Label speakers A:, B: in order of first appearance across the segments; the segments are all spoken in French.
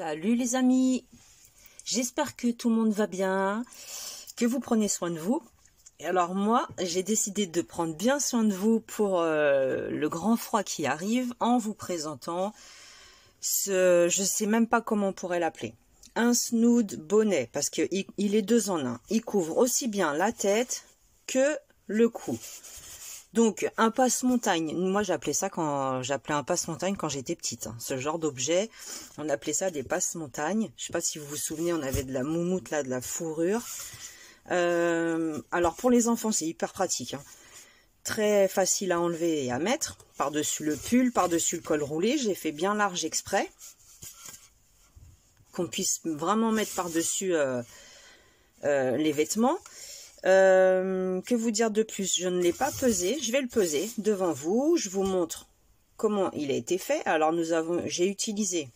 A: Salut les amis, j'espère que tout le monde va bien, que vous prenez soin de vous. Et alors moi, j'ai décidé de prendre bien soin de vous pour le grand froid qui arrive en vous présentant ce, je sais même pas comment on pourrait l'appeler, un snood bonnet parce que il est 2 en 1. Il couvre aussi bien la tête que le cou. Donc un passe-montagne, moi j'appelais un passe-montagne quand j'étais petite, hein. Ce genre d'objet, on appelait ça des passe-montagnes. Je sais pas si vous vous souvenez, on avait de la moumoute là, de la fourrure. Alors pour les enfants c'est hyper pratique, hein. Très facile à enlever et à mettre, par-dessus le pull, par-dessus le col roulé. J'ai fait bien large exprès, qu'on puisse vraiment mettre par-dessus les vêtements. Que vous dire de plus? Je ne l'ai pas pesé, je vais le peser devant vous, je vous montre comment il a été fait. Alors j'ai utilisé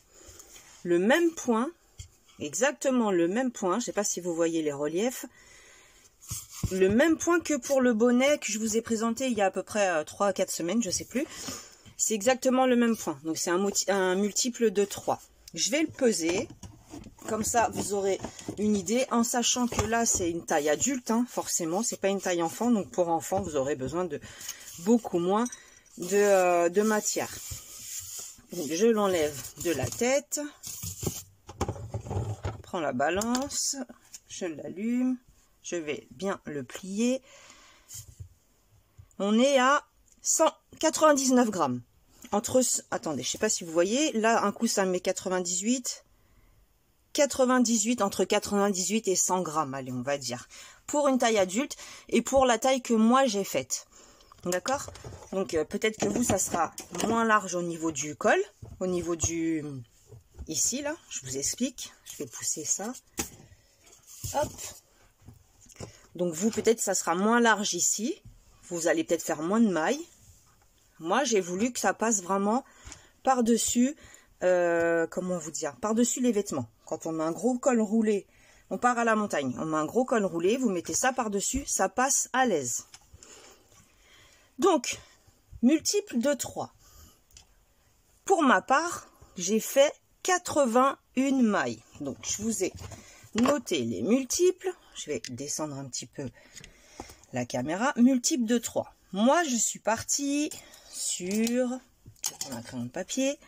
A: le même point, exactement le même point, je ne sais pas si vous voyez les reliefs, le même point que pour le bonnet que je vous ai présenté il y a à peu près 3 à 4 semaines, je ne sais plus. C'est exactement le même point, donc c'est un multiple de 3. Je vais le peser. Comme ça, vous aurez une idée, en sachant que là, c'est une taille adulte, hein, forcément, c'est pas une taille enfant. Donc, pour enfant, vous aurez besoin de beaucoup moins de matière. Donc, je l'enlève de la tête. Je prends la balance, je l'allume, je vais bien le plier. On est à 199 grammes. Attendez, je sais pas si vous voyez, là, un coup, ça me met 98, entre 98 et 100 grammes, allez, on va dire, pour une taille adulte et pour la taille que moi j'ai faite. D'accord? Donc, peut-être que vous, ça sera moins large au niveau du col, au niveau du... Ici, là, je vous explique. Je vais pousser ça. Hop. Donc, vous, peut-être, ça sera moins large ici. Vous allez peut-être faire moins de mailles. Moi, j'ai voulu que ça passe vraiment par-dessus... comment vous dire, par-dessus les vêtements. Quand on met un gros col roulé, on part à la montagne, on met un gros col roulé, vous mettez ça par-dessus, ça passe à l'aise. Donc, multiple de 3. Pour ma part, j'ai fait 81 mailles. Donc, je vous ai noté les multiples. Je vais descendre un petit peu la caméra. Multiple de 3. Moi, je suis partie sur... Je vais prendre un crayon de papier.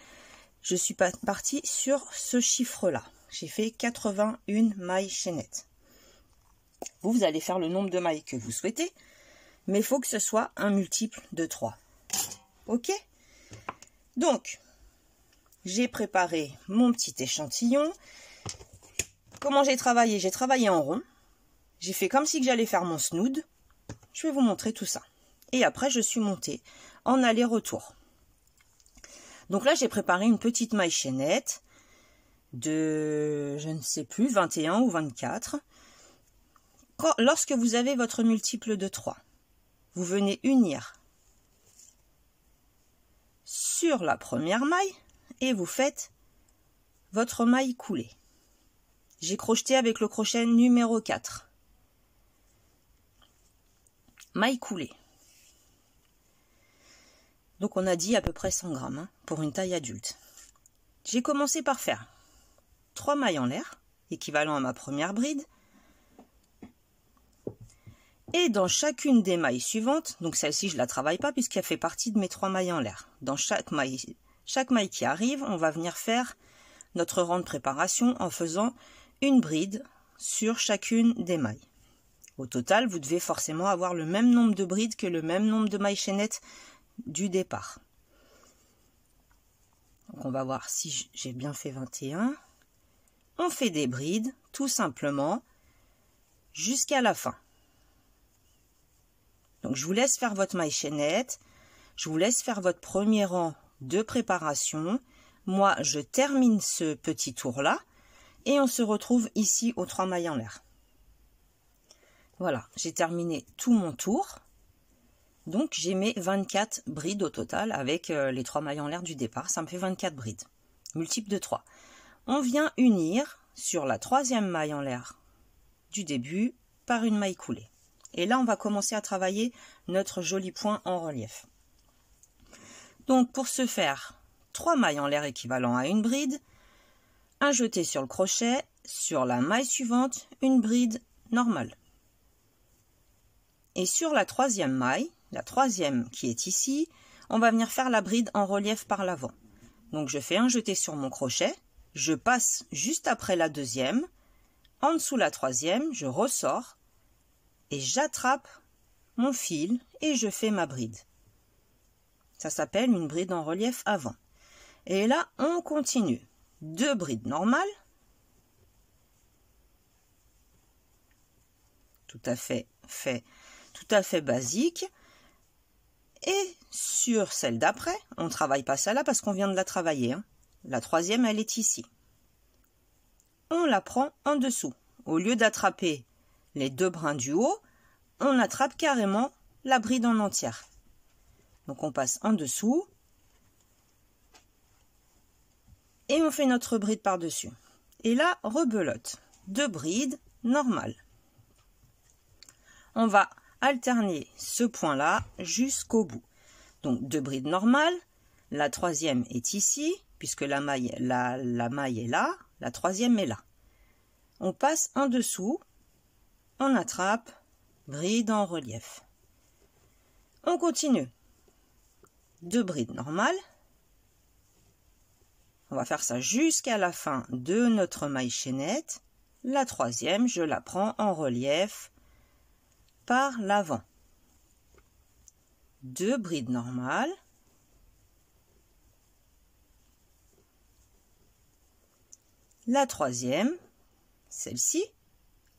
A: Je suis partie sur ce chiffre-là. J'ai fait 81 mailles chaînettes. Vous allez faire le nombre de mailles que vous souhaitez, mais il faut que ce soit un multiple de 3. Ok? Donc, j'ai préparé mon petit échantillon. Comment j'ai travaillé? J'ai travaillé en rond. J'ai fait comme si j'allais faire mon snood. Je vais vous montrer tout ça. Et après, je suis montée en aller-retour. Donc là, j'ai préparé une petite maille chaînette de, je ne sais plus, 21 ou 24. Lorsque vous avez votre multiple de 3, vous venez unir sur la première maille et vous faites votre maille coulée. J'ai crocheté avec le crochet numéro 4. Maille coulée. Donc on a dit à peu près 100 grammes hein, pour une taille adulte. J'ai commencé par faire 3 mailles en l'air, équivalent à ma première bride. Et dans chacune des mailles suivantes, donc celle-ci je ne la travaille pas puisqu'elle fait partie de mes 3 mailles en l'air. Dans chaque maille qui arrive, on va venir faire notre rang de préparation en faisant une bride sur chacune des mailles. Au total, vous devez forcément avoir le même nombre de brides que le même nombre de mailles chaînettes du départ. Donc on va voir si j'ai bien fait 21. On fait des brides tout simplement jusqu'à la fin. Donc je vous laisse faire votre maille chaînette, je vous laisse faire votre premier rang de préparation. Moi je termine ce petit tour là et on se retrouve ici aux 3 mailles en l'air. Voilà, j'ai terminé tout mon tour. Donc, j'ai mes 24 brides au total avec les 3 mailles en l'air du départ. Ça me fait 24 brides, multiple de 3. On vient unir sur la 3e maille en l'air du début par une maille coulée. Et là, on va commencer à travailler notre joli point en relief. Donc, pour ce faire, 3 mailles en l'air équivalent à une bride. un jeté sur le crochet, sur la maille suivante, une bride normale. Et sur la troisième maille, la troisième qui est ici, on va venir faire la bride en relief par l'avant. Donc je fais un jeté sur mon crochet, je passe juste après la deuxième, en dessous la troisième, je ressors et j'attrape mon fil et je fais ma bride. Ça s'appelle une bride en relief avant. Et là, on continue. 2 brides normales. Tout à fait basique. Et sur celle d'après, on ne travaille pas celle-là parce qu'on vient de la travailler. Hein. La troisième, elle est ici. On la prend en dessous. Au lieu d'attraper les 2 brins du haut, on attrape carrément la bride en entière. Donc on passe en dessous et on fait notre bride par-dessus. Et là, rebelote. 2 brides normales. On va alterner ce point-là jusqu'au bout. Donc 2 brides normales, la troisième est ici, puisque la maille est là, la troisième est là. On passe en dessous, on attrape, bride en relief. On continue. 2 brides normales. On va faire ça jusqu'à la fin de notre maille chaînette. La troisième, je la prends en relief par l'avant. 2 brides normales. La troisième, celle-ci,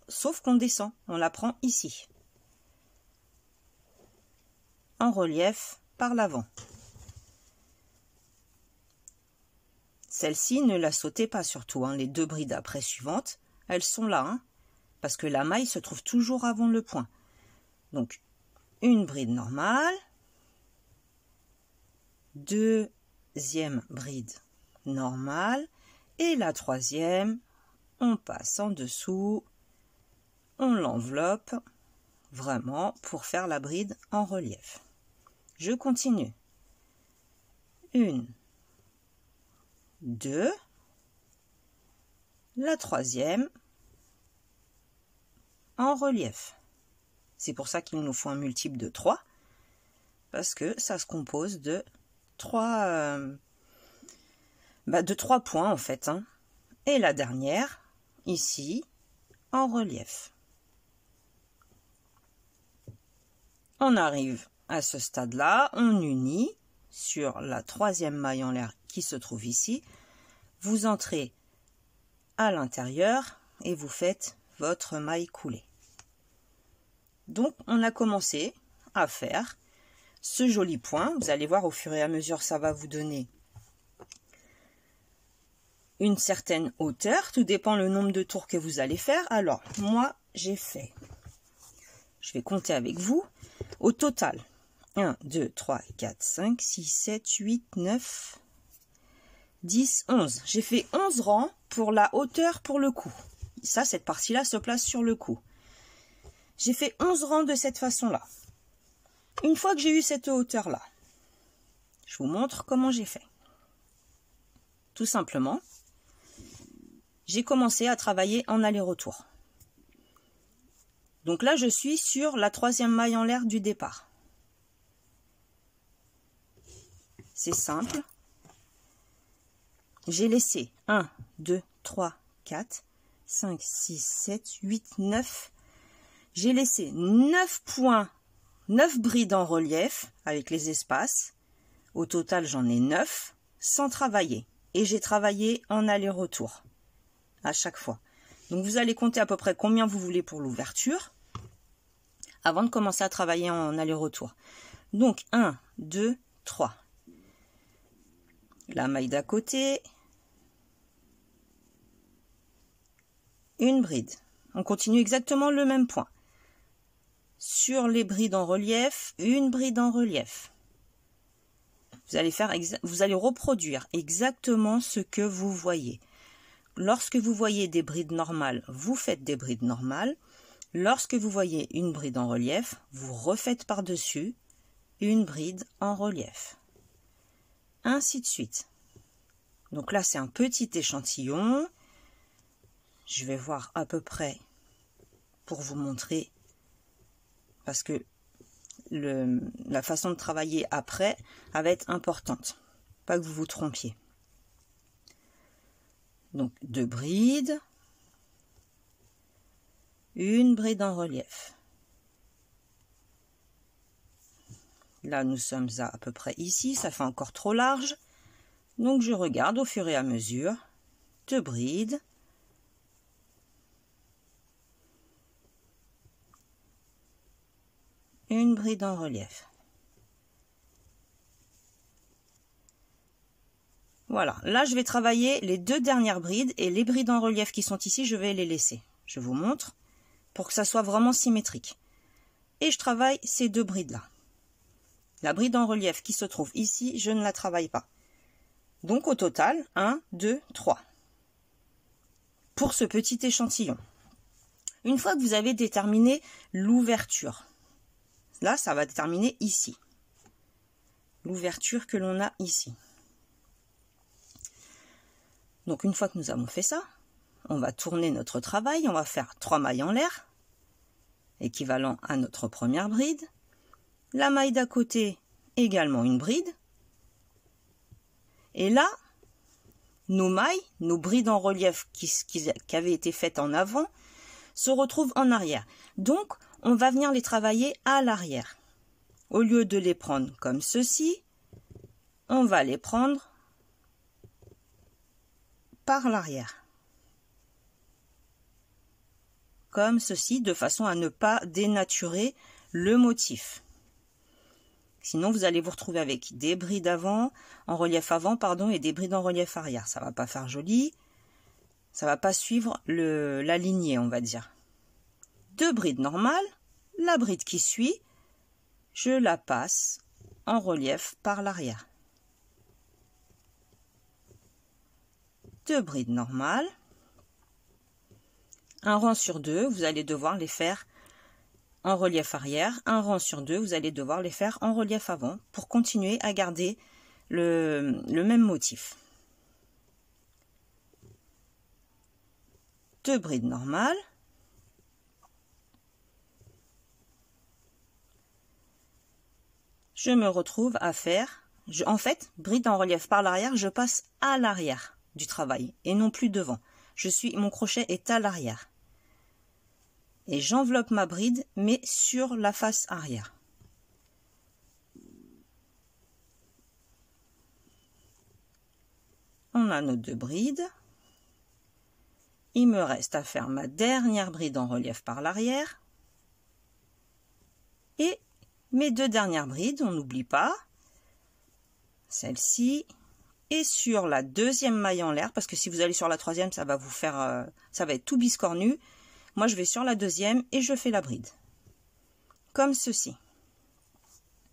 A: sauf qu'on descend, on la prend ici. En relief par l'avant. Celle-ci, ne la sautez pas surtout, hein. Les 2 brides après suivantes, elles sont là, hein, parce que la maille se trouve toujours avant le point. Donc, une bride normale, deuxième bride normale, et la troisième, on passe en dessous, on l'enveloppe, vraiment pour faire la bride en relief. Je continue. 1, 2, la troisième en relief. C'est pour ça qu'il nous faut un multiple de 3, parce que ça se compose de 3 points en fait. Hein. Et la dernière, ici, en relief. On arrive à ce stade-là, on unit sur la troisième maille en l'air qui se trouve ici. Vous entrez à l'intérieur et vous faites votre maille coulée. Donc, on a commencé à faire ce joli point. Vous allez voir au fur et à mesure, ça va vous donner une certaine hauteur. Tout dépend le nombre de tours que vous allez faire. Alors, moi, j'ai fait, je vais compter avec vous, au total, 1, 2, 3, 4, 5, 6, 7, 8, 9, 10, 11. J'ai fait 11 rangs pour la hauteur pour le cou. Ça, cette partie-là se place sur le cou. J'ai fait 11 rangs de cette façon-là. Une fois que j'ai eu cette hauteur-là, je vous montre comment j'ai fait. Tout simplement, j'ai commencé à travailler en aller-retour. Donc là, je suis sur la troisième maille en l'air du départ. C'est simple. J'ai laissé 1, 2, 3, 4, 5, 6, 7, 8, 9. J'ai laissé 9 points, 9 brides en relief avec les espaces. Au total, j'en ai 9 sans travailler. Et j'ai travaillé en aller-retour à chaque fois. Donc vous allez compter à peu près combien vous voulez pour l'ouverture avant de commencer à travailler en aller-retour. Donc 1, 2, 3. La maille d'à côté. Une bride. On continue exactement le même point. Sur les brides en relief, une bride en relief. Vous allez reproduire exactement ce que vous voyez. Lorsque vous voyez des brides normales, vous faites des brides normales. Lorsque vous voyez une bride en relief, vous refaites par-dessus une bride en relief. Ainsi de suite. Donc là, c'est un petit échantillon. je vais voir à peu près pour vous montrer, parce que la façon de travailler après elle va être importante, pas que vous vous trompiez. Donc 2 brides, une bride en relief. Là nous sommes à peu près ici, ça fait encore trop large, donc je regarde au fur et à mesure. 2 brides, une bride en relief. Voilà, là je vais travailler les 2 dernières brides, et les brides en relief qui sont ici, je vais les laisser. Je vous montre pour que ça soit vraiment symétrique. Et je travaille ces 2 brides là. La bride en relief qui se trouve ici, je ne la travaille pas. Donc au total, 1, 2, 3. Pour ce petit échantillon. Une fois que vous avez déterminé l'ouverture, là ça va déterminer ici. L'ouverture que l'on a ici. Donc une fois que nous avons fait ça, on va tourner notre travail, on va faire 3 mailles en l'air, équivalent à notre première bride. La maille d'à côté, également une bride. Et là, nos mailles, nos brides en relief qui avaient été faites en avant, se retrouvent en arrière. Donc, on va venir les travailler à l'arrière. Au lieu de les prendre comme ceci, on va les prendre par l'arrière. Comme ceci, de façon à ne pas dénaturer le motif. Sinon, vous allez vous retrouver avec des brides en relief avant, et des brides en relief arrière. Ça va pas faire joli. Ça va pas suivre la lignée, on va dire. 2 brides normales. La bride qui suit, je la passe en relief par l'arrière. 2 brides normales. Un rang sur 2, vous allez devoir les faire en relief arrière. Un rang sur 2, vous allez devoir les faire en relief avant pour continuer à garder le même motif. 2 brides normales. Je me retrouve à faire, en fait, bride en relief par l'arrière, je passe à l'arrière du travail et non plus devant. Mon crochet est à l'arrière. Et j'enveloppe ma bride, mais sur la face arrière. On a nos 2 brides. Il me reste à faire ma dernière bride en relief par l'arrière. Et mes 2 dernières brides, on n'oublie pas. Celle-ci. Et sur la 2e maille en l'air, parce que si vous allez sur la 3e, ça va vous faire, ça va être tout biscornu. Moi, je vais sur la 2e et je fais la bride. Comme ceci.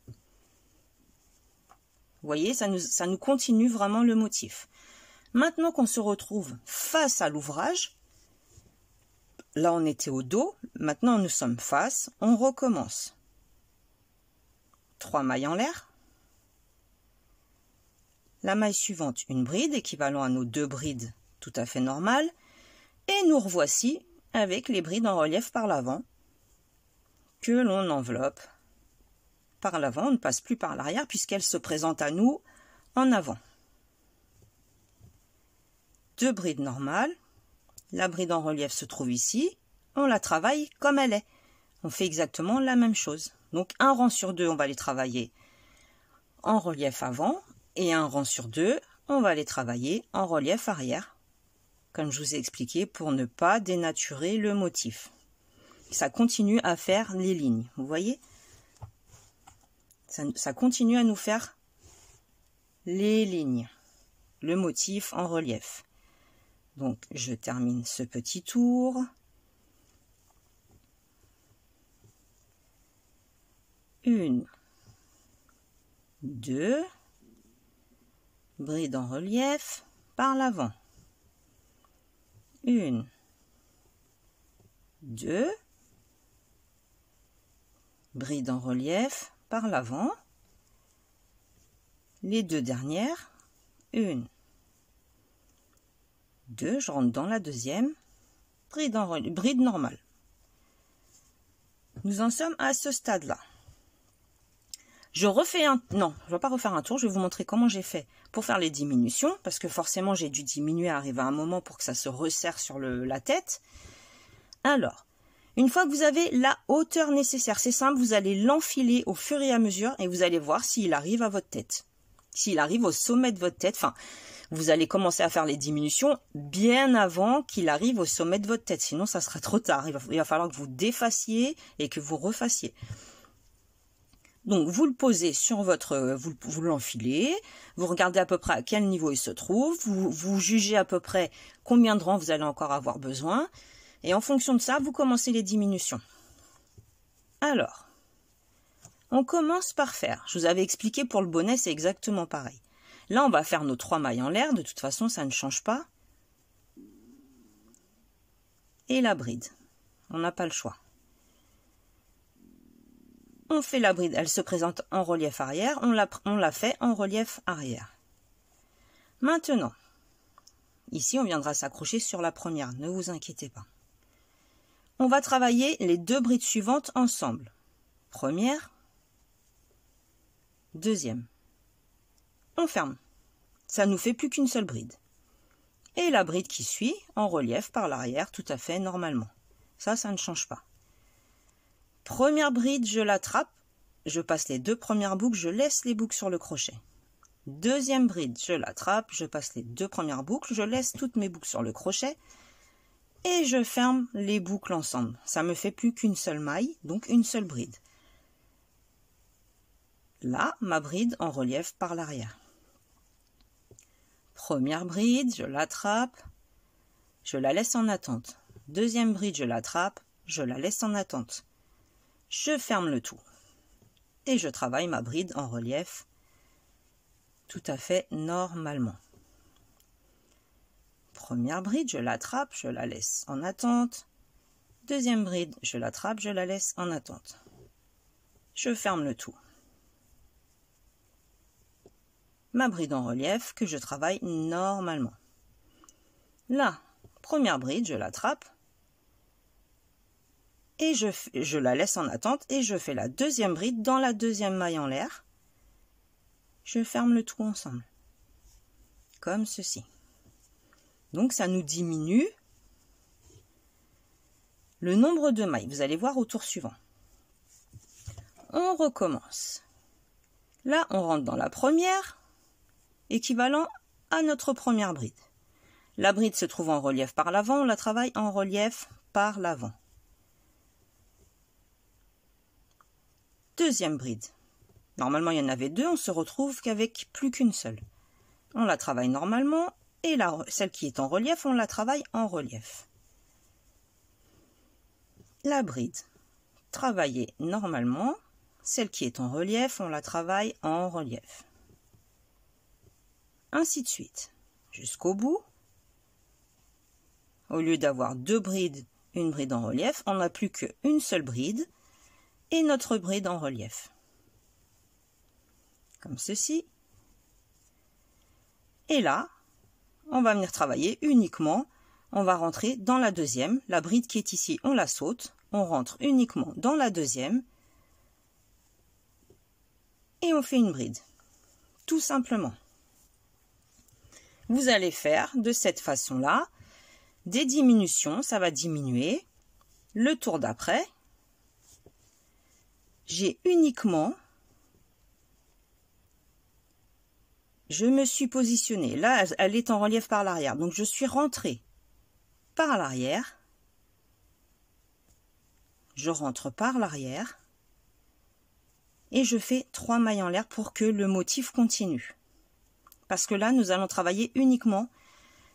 A: Vous voyez, ça nous continue vraiment le motif. Maintenant qu'on se retrouve face à l'ouvrage, là on était au dos, maintenant nous sommes face, on recommence. 3 mailles en l'air. La maille suivante, une bride, équivalent à nos 2 brides tout à fait normales. Et nous revoici avec les brides en relief par l'avant que l'on enveloppe par l'avant. On ne passe plus par l'arrière puisqu'elle se présente à nous en avant. 2 brides normales. La bride en relief se trouve ici. On la travaille comme elle est. On fait exactement la même chose. Donc un rang sur 2, on va les travailler en relief avant. Et un rang sur 2, on va les travailler en relief arrière. Comme je vous ai expliqué, pour ne pas dénaturer le motif. Ça continue à faire les lignes. Vous voyez? Ça continue à nous faire les lignes. Le motif en relief. Donc, je termine ce petit tour. Une, 2, bride en relief par l'avant. 1, 2, bride en relief par l'avant. Les 2 dernières, 1, 2, je rentre dans la 2e, bride normale. Nous en sommes à ce stade-là. Je refais non, je ne vais pas refaire un tour, je vais vous montrer comment j'ai fait pour faire les diminutions, parce que forcément j'ai dû diminuer, arriver à un moment pour que ça se resserre sur la tête. Alors, une fois que vous avez la hauteur nécessaire, c'est simple, vous allez l'enfiler au fur et à mesure et vous allez voir s'il arrive à votre tête. S'il arrive au sommet de votre tête, enfin, vous allez commencer à faire les diminutions bien avant qu'il arrive au sommet de votre tête, sinon ça sera trop tard. Il va falloir que vous défassiez et que vous refassiez. Donc, vous le posez sur votre... Vous l'enfilez, vous regardez à peu près à quel niveau il se trouve, vous jugez à peu près combien de rangs vous allez encore avoir besoin, et en fonction de ça, vous commencez les diminutions. Alors, on commence par faire. Je vous avais expliqué pour le bonnet, c'est exactement pareil. Là, on va faire nos 3 mailles en l'air, de toute façon, ça ne change pas. Et la bride, on n'a pas le choix. On fait la bride, elle se présente en relief arrière, on la fait en relief arrière. Maintenant, ici on viendra s'accrocher sur la première, ne vous inquiétez pas. On va travailler les 2 brides suivantes ensemble. Première, deuxième. On ferme, ça nous fait plus qu'une seule bride. Et la bride qui suit en relief par l'arrière tout à fait normalement. Ça ne change pas. Première bride, je l'attrape, je passe les 2 premières boucles, je laisse les boucles sur le crochet. Deuxième bride, je l'attrape, je passe les 2 premières boucles, je laisse toutes mes boucles sur le crochet et je ferme les boucles ensemble. Ça me fait plus qu'une seule maille, donc une seule bride. Là, ma bride en relief par l'arrière. Première bride, je l'attrape, je la laisse en attente. Deuxième bride, je l'attrape, je la laisse en attente. Je ferme le tout et je travaille ma bride en relief tout à fait normalement. Première bride, je l'attrape, je la laisse en attente. Deuxième bride, je l'attrape, je la laisse en attente. Je ferme le tout. Ma bride en relief que je travaille normalement. Là, première bride, je l'attrape. Et je la laisse en attente et je fais la deuxième bride dans la deuxième maille en l'air. Je ferme le tout ensemble, comme ceci. Donc ça nous diminue le nombre de mailles. Vous allez voir au tour suivant. On recommence. Là, on rentre dans la première, équivalent à notre première bride. La bride se trouve en relief par l'avant, on la travaille en relief par l'avant. Deuxième bride. Normalement, il y en avait 2, on se retrouve qu'avec plus qu'une seule. On la travaille normalement et celle qui est en relief, on la travaille en relief. La bride, travaillée normalement. Celle qui est en relief, on la travaille en relief. Ainsi de suite, jusqu'au bout. Au lieu d'avoir 2 brides, une bride en relief, on n'a plus qu'une seule bride. Et notre bride en relief. Comme ceci. Et là, on va venir travailler uniquement, on va rentrer dans la deuxième. La bride qui est ici, on la saute. On rentre uniquement dans la deuxième. Et on fait une bride. Tout simplement. Vous allez faire de cette façon-là des diminutions, ça va diminuer. Le tour d'après, j'ai uniquement, je me suis positionnée, là elle est en relief par l'arrière, donc je suis rentrée par l'arrière, je rentre par l'arrière et je fais 3 mailles en l'air pour que le motif continue. Parce que là, nous allons travailler uniquement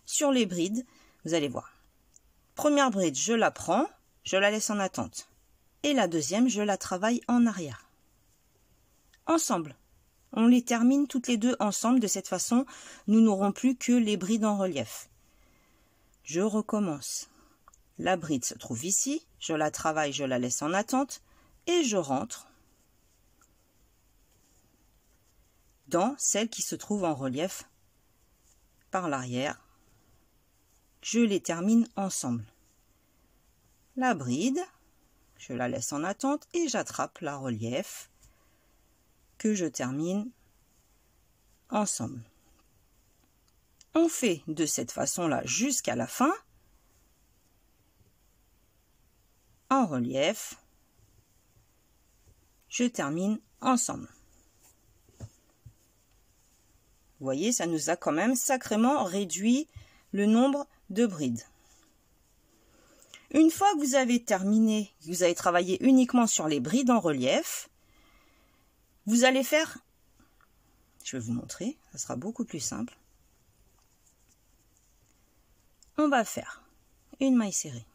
A: sur les brides, vous allez voir. Première bride, je la prends, je la laisse en attente. Et la deuxième, je la travaille en arrière. Ensemble. On les termine toutes les deux ensemble. De cette façon, nous n'aurons plus que les brides en relief. Je recommence. La bride se trouve ici. Je la travaille, je la laisse en attente. Et je rentre dans celle qui se trouve en relief par l'arrière. Je les termine ensemble. la bride, je la laisse en attente et j'attrape la relief que je termine ensemble. On fait de cette façon-là jusqu'à la fin, en relief, je termine ensemble. Vous voyez, ça nous a quand même sacrément réduit le nombre de brides. Une fois que vous avez terminé, vous avez travaillé uniquement sur les brides en relief, vous allez faire, je vais vous montrer, ça sera beaucoup plus simple. On va faire une maille serrée,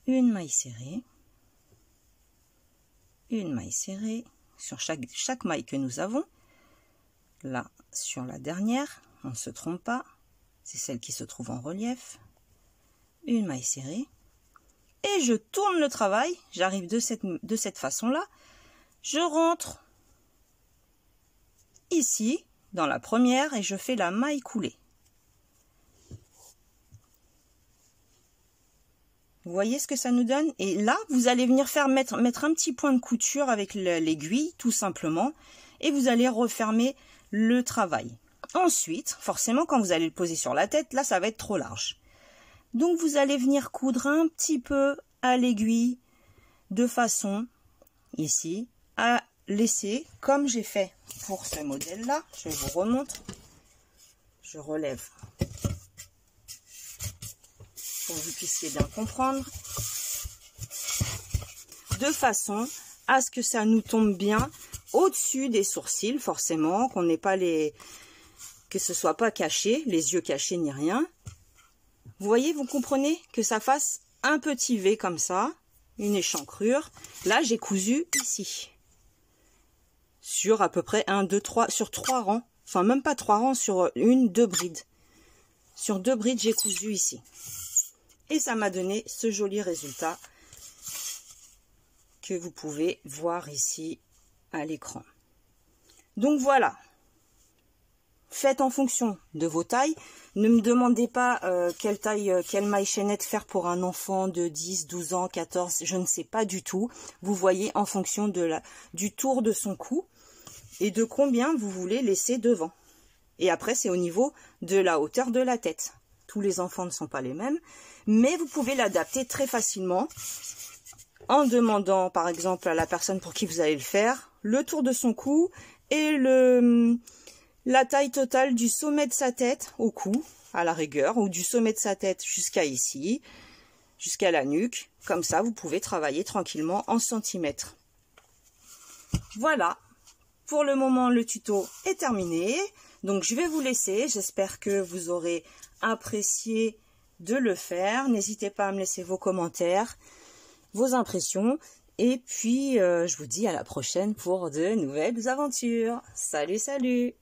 A: une maille serrée, une maille serrée sur chaque maille que nous avons. Là, sur la dernière, on ne se trompe pas, c'est celle qui se trouve en relief. Une maille serrée. Et je tourne le travail, j'arrive de cette façon-là. Je rentre ici, dans la première, et je fais la maille coulée. Vous voyez ce que ça nous donne? Et là, vous allez venir mettre un petit point de couture avec l'aiguille, tout simplement, et vous allez refermer le travail. Ensuite, forcément, quand vous allez le poser sur la tête, là, ça va être trop large. Donc, vous allez venir coudre un petit peu à l'aiguille, de façon, ici, à laisser, comme j'ai fait pour ce modèle-là, je vous remontre, je relève pour que vous puissiez bien comprendre, de façon à ce que ça nous tombe bien au-dessus des sourcils, forcément, qu'on n'ait pas que ce soit pas caché, les yeux cachés ni rien. Vous voyez, vous comprenez que ça fasse un petit V comme ça, une échancrure. Là, j'ai cousu ici, sur à peu près 1, 2, 3, sur 3 rangs, enfin même pas 3 rangs, sur 1, 2 brides. Sur 2 brides, j'ai cousu ici. Et ça m'a donné ce joli résultat que vous pouvez voir ici à l'écran. Donc voilà, faites en fonction de vos tailles. Ne me demandez pas quelle taille, quelle maille chaînette faire pour un enfant de 10, 12 ans, 14, je ne sais pas du tout. Vous voyez en fonction du tour de son cou et de combien vous voulez laisser devant. Et après, c'est au niveau de la hauteur de la tête. Tous les enfants ne sont pas les mêmes, mais vous pouvez l'adapter très facilement en demandant par exemple à la personne pour qui vous allez le faire le tour de son cou et la taille totale du sommet de sa tête au cou, à la rigueur, ou du sommet de sa tête jusqu'à ici, jusqu'à la nuque. Comme ça, vous pouvez travailler tranquillement en centimètres. Voilà, pour le moment, le tuto est terminé. Donc, je vais vous laisser. J'espère que vous aurez apprécié de le faire. N'hésitez pas à me laisser vos commentaires, vos impressions. Et puis, je vous dis à la prochaine pour de nouvelles aventures. Salut, salut!